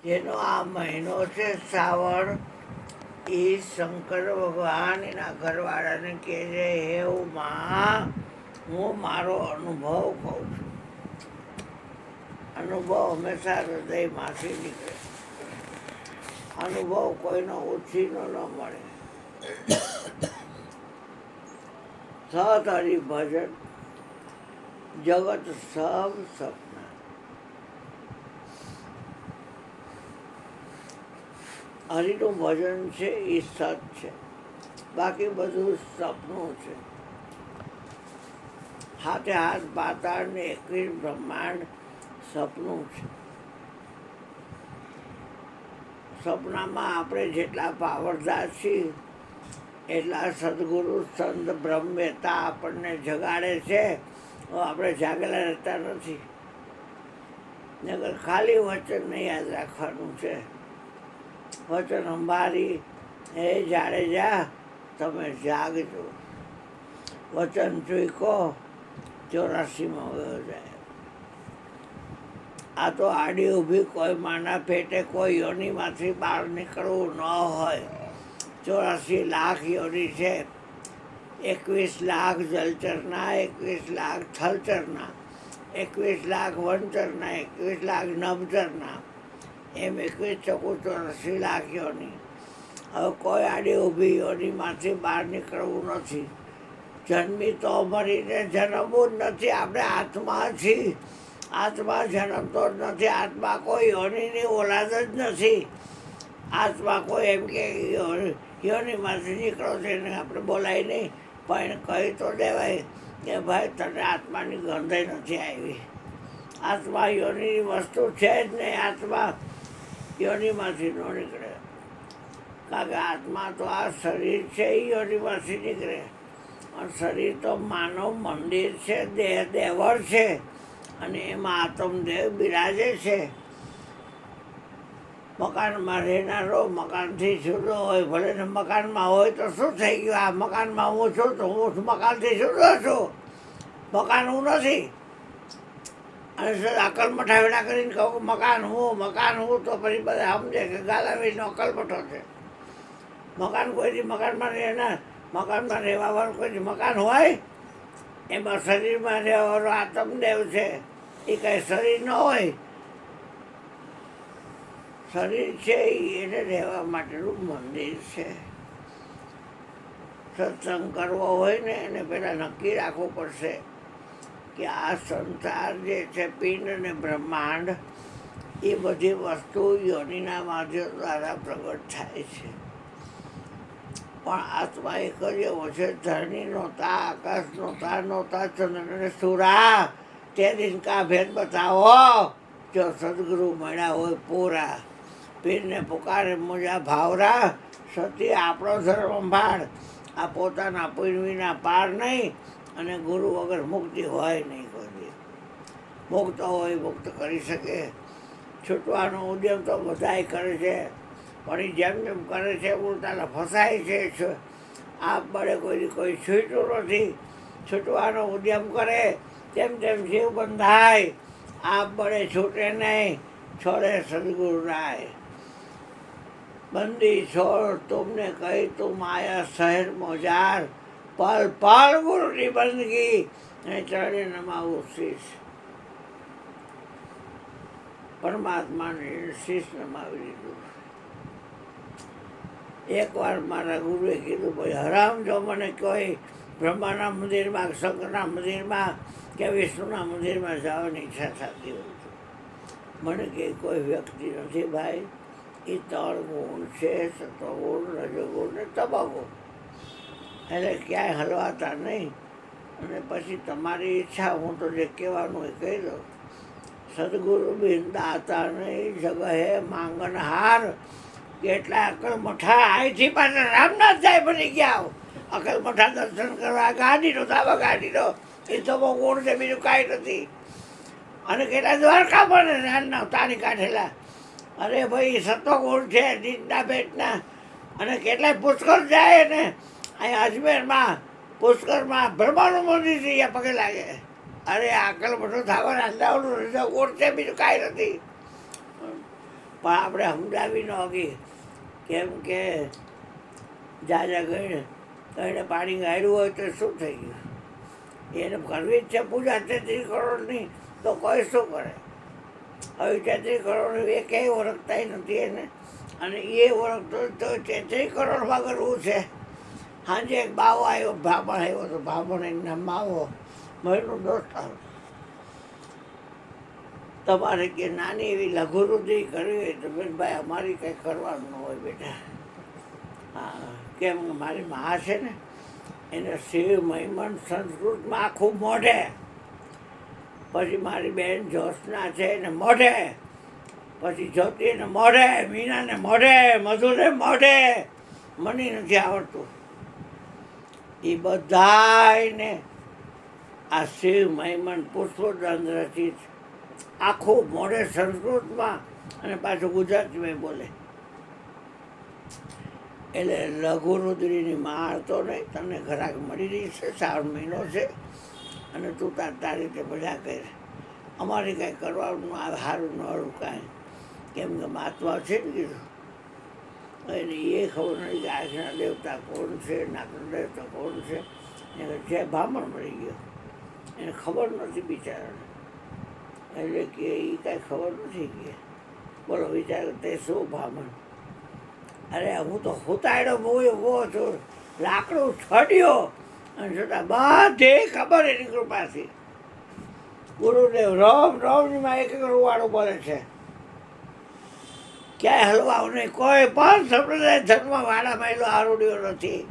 જેનો આ મહિનો છે શ્રાવણ, એ શંકર ભગવાન એના ઘરવાળાને કહે છે, હે ઉમા, હું મારો અનુભવ કહું છું. અનુભવ હંમેશા હૃદયમાંથી નીકળે. અનુભવ કોઈનો ઉછીનો ન મળે. સત હરિભજન જગત સબ સપના. હરિનું ભજન છે એ સત છે, બાકી બધું સપનું છે. હાથે હાથ પાતાળ ને 21 બ્રહ્માંડ સપનું છે. સપનામાં આપણે જેટલા પાવરદાર છીએ એટલા સદગુરુ સંત બ્રહ્મવેતા આપણને જગાડે છે. આપણે જાગેલા રહેતા નથી. નકર ખાલી વચનને યાદ રાખવાનું છે. વચન અંબારી, હે જાડેજા, તમે જાગજો. વચન ચૂકો 84માં વયો જાય. આ તો આડી ઊભી કોઈ માના પેટે કોઈ યોનિમાંથી બહાર નીકળવું ન હોય. 84 લાખ યોનિ છે. 21 લાખ જલચરના, 21 લાખ થલચરના, 21 લાખ વનચરના, 21 લાખ નભચરના, એમ 21 ચોકું 84 લાખ યોનિ. હવે કોઈ આડી ઊભી યોનિમાંથી બહાર નીકળવું નથી. જન્મી તો મરીને જન્મવું જ નથી. આપણે આત્મા છીએ. આત્મા જન્મતો જ નથી. આત્મા કોઈ યોનિની ઓલાદ જ નથી. આત્મા કોઈ એમ કે યોનિમાંથી નીકળો છે ને આપણે બોલાય નહીં, પણ કહી તો દેવાય કે ભાઈ તને આત્માની ગંધ નથી આવી. આત્મા યોનિની વસ્તુ છે જ નહીં. આત્મા યોનિમાંથી ન નીકળે. કારણ કે આત્મા તો આ શરીર છે એ યોનિમાંથી નીકળે. અને શરીર તો માનવ મંદિર છે, દેહ દેવળ છે, અને એમાં આત્મદેવ બિરાજે છે. મકાનમાં રહેનારો મકાનથી જુદો હોય. ભલે ને મકાનમાં હોય તો શું થઈ ગયું? આ મકાનમાં હું છું તો હું મકાનથી જુદો છું. મકાન હું નથી. અને સર અકલ મઠાવડા કરીને કહું મકાન હું, તો પછી બધા સમજે કે ગાલાવીનો અકલમઠો છે. મકાન કોઈથી મકાનમાં રહેનાર, મકાનમાં રહેવાવાળું કોઈ મકાન હોય. એમાં શરીરમાં રહેવાવાળો આત્મદેવ છે. એ કાંઈ શરીર ન હોય. શરીર છે એને રહેવા માટેનું મંદિર છે. સત્સંગ કરવો હોય ને એને પહેલાં નક્કી રાખવું પડશે કે આ સંસાર જે છે, પિંડ અને બ્રહ્માંડ, એ બધી વસ્તુ યોનિના માધ્યમ દ્વારા પ્રગટ થાય છે. પણ આત્મા એક જ એવો છે, ધરણી નહોતા, આકાશ નહોતા ચંદ્ર અને સૂરા, તે દિન કા ભેદ બતાવો જો સદગુરુ મળ્યા હોય પૂરા. પીરને પુકારે મુજા ભાવરા, સતી આપણો ધર્મ ભાળ. આ પોતાના પૂર્વીના પાર નહીં, અને ગુરુ વગર મુક્તિ હોય નહીં. કોઈ મુક્ત હોય મુક્ત કરી શકે. છૂટવાનો ઉદ્યમ તો બધાય કરે છે, પણ એ જેમ જેમ કરે છે ઉલટાના ફસાય છે. આ બળે કોઈ છૂટતું નથી. છૂટવાનો ઉદ્યમ કરે તેમ તેમ જીવ બંધાય. આ બળે છૂટે નહીં, છોડે સદગુરુ રાય. બંદી છોડ તુમને કહી તું આયા શહેર મોજાર, પલ પલ ગુરુની બંદગી અને ચરણે નમાવું શીશ. પરમાત્માને શીશ નમાવી દીધું. એકવાર મારા ગુરુએ કીધું, ભાઈ હરામ જો મને કોઈ બ્રહ્માના મંદિરમાં, શંકરના મંદિરમાં કે વિષ્ણુના મંદિરમાં જવાની ઈચ્છા થતી હોય છે. મને કે કોઈ વ્યક્તિ નથી ભાઈ. એ 3 ગુણ છે, સત્વગુણ, રજોગુણ ને તમોગુણ. એટલે ક્યાંય હલવાતા નહીં. અને પછી તમારી ઈચ્છા, હું તો જે કહેવાનું એ કહી દઉં. સદગુરુ બિન દાતા નહીં જગહે માંગનહાર. કેટલા અકલમઠા અહીંથી પાછા રામનાથ જાય બની ગયા. અકલમઠા દર્શન કરવા ગાડીનો તાબા ગાડીનો એ તમો ગુણ છે, બીજું કાંઈ નથી. અને કેટલા દ્વારકા બને નાના તારી કાઢેલા. અરે ભાઈ સત્વગુણ છે દીનના પેટના. અને કેટલાય પુષ્કર જાય ને અહીંયા અજમેરમાં પુષ્કરમાં બ્રહ્માનું મંદિર છે, અહીંયા પગે લાગે. અરે આકલ બધું થવા અંદાવાનું ગુણ છે, બીજું કાંઈ નથી. પણ આપણે સમજાવી ન હકી, કેમ કે જાજા ગઈને તો એને પાણી ગાળ્યું હોય તો શું થઈ ગયું? એને કરવી જ છે પૂજા 33 કરોડની, તો કોઈ શું કરે? હવે 33 કરોડ એ ક્યાંય ઓળખતા નથી એને, અને એ ઓળખતો તો 33 કરોડમાં કરવું છે. સાંજે એક બાવો આવ્યો, બ્રાહ્મણ આવ્યો તો બ્રાહ્મણ એના માવો મળ્યો દોસ્ત, તમારે કે નાની એવી લઘુરુદ્ધિ કરવી હોય તો ભાઈ અમારી કંઈ કરવાનું ન હોય બેટા. હા, કેમ કે મારી મા છે ને એને શિવ મહિમન સંસ્કૃતમાં આખું મોઢે, પછી મારી બેન જ્યોત્સના છે એને મોઢે, પછી જ્યોતિને મોઢે, મીનાને મોઢે, મધુને મોઢે, મને નથી આવડતું. એ બધાને આ શિવ મહિમન પુષ્પોદંડ રચિત આખું મોઢે સંસ્કૃતમાં અને પાછું ગુજરાતીમાં બોલે. એટલે લઘુરુદ્રીની માળ તો નહીં, તને ઘરાક મળી રહી છે, 3 મહિનો છે, અને તું તારી રીતે બધા કરે. અમારે કાંઈ કરવાનું આવે સારું ન સારું કાંઈ, કેમ કે મહાત્મા છે ને કીધું, એને એ ખબર નથી કે આજના દેવતા કોણ છે, નાગર દેવતા કોણ છે. એને જે બ્રાહ્મણ મળી ગયો, એને ખબર નથી બિચારાને, એટલે કે એ કાંઈ ખબર નથી કે બોલો વિચાર તે શું બ્રાહ્મણ? અરે હું તો હુતાડ્યો બહુ છું, લાકડું છડ્યો, અને છતાં બધે ખબર એની કૃપાથી. ગુરુદેવ રોમ રોમમાં એક રૂવાડું બોલે છે, ક્યાંય હલવાઓ નહીં. કોઈ પણ સંપ્રદાય ધર્મવાળા મહિલો આરૂડ્યો નથી,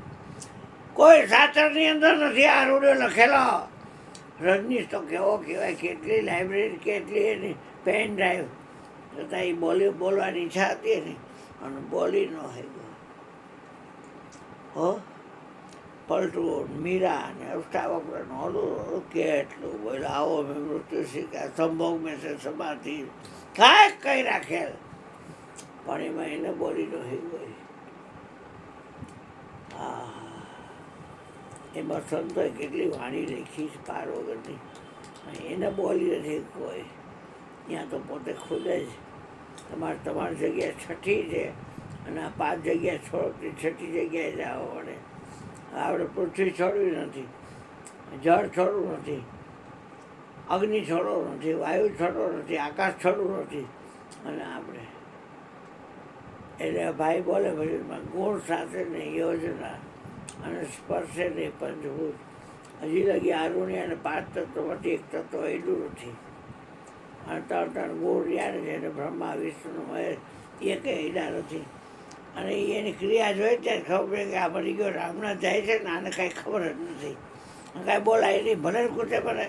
કોઈ શાસ્ત્રની અંદર નથી આરૂડ્યો લખેલો. રજનીશ તો કેવો કહેવાય, કેટલી લાઇબ્રેરી, કેટલી એની પેન ડ્રાઈવ, છતાં એ બોલવાની ઈચ્છા હતી એની, અને બોલી ન હોય. હો પલટું મીરા અને અષ્ટાવક્રનું ઓલું કેટલું બોલે, આવો મેં મૃત્યુ શીખ્યા, સંભોગ મેં છે સમાધિ, કાંઈક કંઈ રાખેલ, પણ એમાં એને બોલી ન હોય. હા, એમાં સંતોએ કેટલી વાણી લખી છે પાર વગરની, એને બોલી નથી કોઈ. ત્યાં તો પોતે ખુદ જ તમારી જગ્યાએ 6ઠી છે, અને આ 5 જગ્યાએ છોડતી 6ઠી જગ્યાએ જવા પડે. આપણે પૃથ્વી છોડવી નથી, જળ છોડવું નથી, અગ્નિ છોડવો નથી, વાયુ છોડવો નથી, આકાશ છોડવું નથી. અને આપણે એટલે ભાઈ બોલે ભજનમાં ગુણ સાથે નહીં યોજના, અને સ્પર્શે નહીં પંચભૂત. હજી લગી આરુણ્ય અને 5 તત્વોમાંથી એક તત્વ એટલું નથી. અને 3 ગુણ યાદ છે, અને બ્રહ્મા વિષ્ણુ મહેશ એ કંઈ એડા નથી. અને એની ક્રિયા જોઈએ ત્યારે ખબર પડે કે આ મરી ગયો રામનાથ જાય છે ને, આને કાંઈ ખબર જ નથી, કાંઈ બોલાય નહીં. ભલે કૂટે ભલે,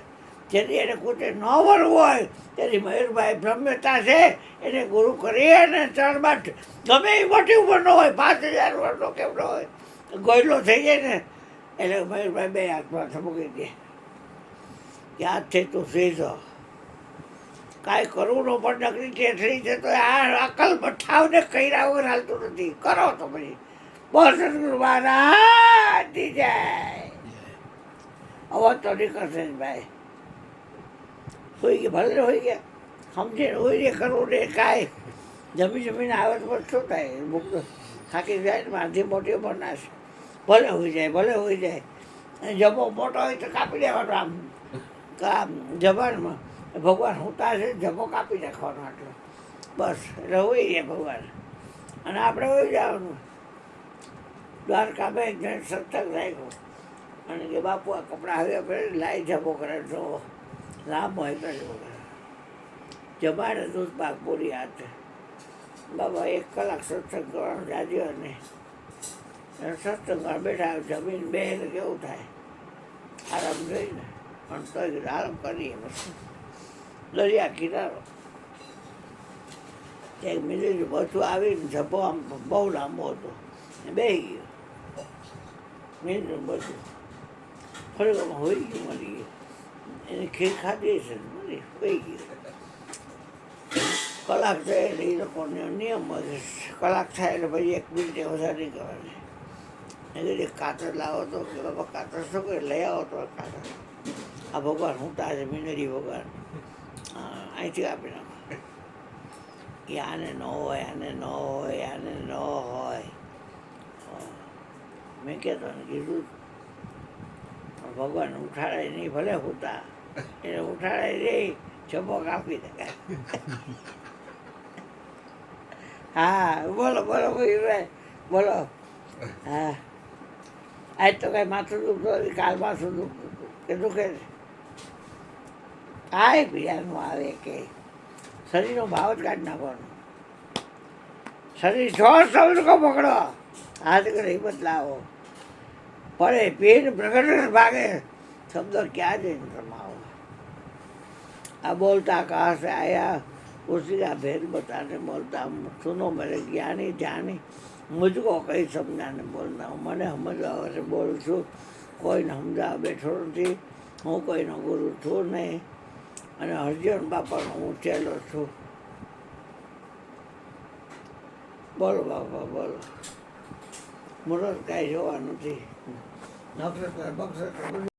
જેથી એને કૂટે ન વળવું હોય તેથી મયુરભાઈ બ્રહ્મતા છે એને ગુરુ કરી, અને 3 બાદ ગમે એ મોટી ઉંમર ન હોય, 5000 વર્ષનો કેમ ન હોય, ગોયલો થઈ જાય ને, એટલે મયુરભાઈ 2 હાથમાં મૂકી દે કે આજથી તું સીધો. કાંઈ કરવું ન પણ નકરી ટેથડી છે તો આ અકલ બઠાવને કર્યા વગર હાલતું નથી. કરો તો પછી બસ સદગુરુ મહારાજની જય. અવાજ તો નીકળશે જ ભાઈ. હોઈ ગયા ભલે હોઈ ગયા, સમજીને હોઈ જાય, કરવું ને કાંઈ જમીને આવે તો પછી શું થાય? ભૂખ થાકી જાય, માંધી મોટી બનાશે, ભલે હોઈ જાય, ભલે હોઈ જાય. અને જમો મોટો હોય તો કાપી દેવાનો, આમ જબાનમાં ભગવાન હોતા છે, જમો કાપી નાખવાનો આટલો બસ, એટલે હોઈ જાય ભગવાન. અને આપણે હોઈ જવાનું. દ્વારકામાં એક જણ સત્સંગ રાખ્યો, અને કે બાપુ આ કપડાં હવે આપણે લાઈ જમો કરે, જો લાંબો હોય કરે જમાડે દૂધ પાક પૂરી હાથે. બાબા 1 કલાક સત્સંગ કરવાનું જાજ્યો, અને સત્સંગમાં બેઠા જમીન બે એટલે કેવું થાય, આરામ જોઈને, પણ તો આરામ કરીએ. પછી દરિયા કિનારો એક મિનિટ બધું આવીને જપો આમ બહુ લાંબો હતો, બેસી ગયો મિનિટ બધું ફરી હોઈ ગયું, મળી ગયું. એની ખીર ખાધી છે, મળી હોઈ ગયું. કલાક થાય એટલે એ લોકોને નિયમ હોય, કલાક થાય એટલે પછી 1 મિનિટે વધારે નહીં કરવાની. એટલે કાતર લાવો તો કે બાબા કાતર શું કરે, લઈ આવો તો કાતર. આ ભગવાન હું તારે મિનરી ભગવાન અહીંથી આપી નાખો. એ આને ન હોય, આને ન હોય, આને ન હોય. મેં કહેતો ને કીધું પણ ભગવાન ઉઠાડે નહીં, ભલે હોતા એને ઉઠાડે નહીં, ચપોક આપી દે. હા બોલો બોલો ભાઈ બોલો. હા આજ તો કાંઈ માથું દુખતું નથી, કાલ માથું દુખતું હતું કે દુખે છે? કાંઈ પીડાનું આવે કે શરીરનો ભાવ જ કાઢી નાખવાનો. શરીર છો સમજ કો પકડો, હાથ કરે હિંમત લાવો, પડે પીને પ્રગટ ભાગે, શબ્દો ક્યાં જઈને રમાવો. આ બોલતા कहाँ से आया उसी का भेद बताने बोलता सुनो मेरे ज्ञानी जानी मुझको કઈ સમજાને બોલતા હું, મને સમજવા વગર બોલું છું, કોઈને સમજાવવા બેઠો નથી, હું કોઈનો ગુરુ છું નહીં, અને હરજીવન બાપાનો હું ચેલો છું. બોલો બાપા બોલો. મુહૂર્ત કાંઈ જોવા નથી, નક્ષત્ર બક્ષત્ર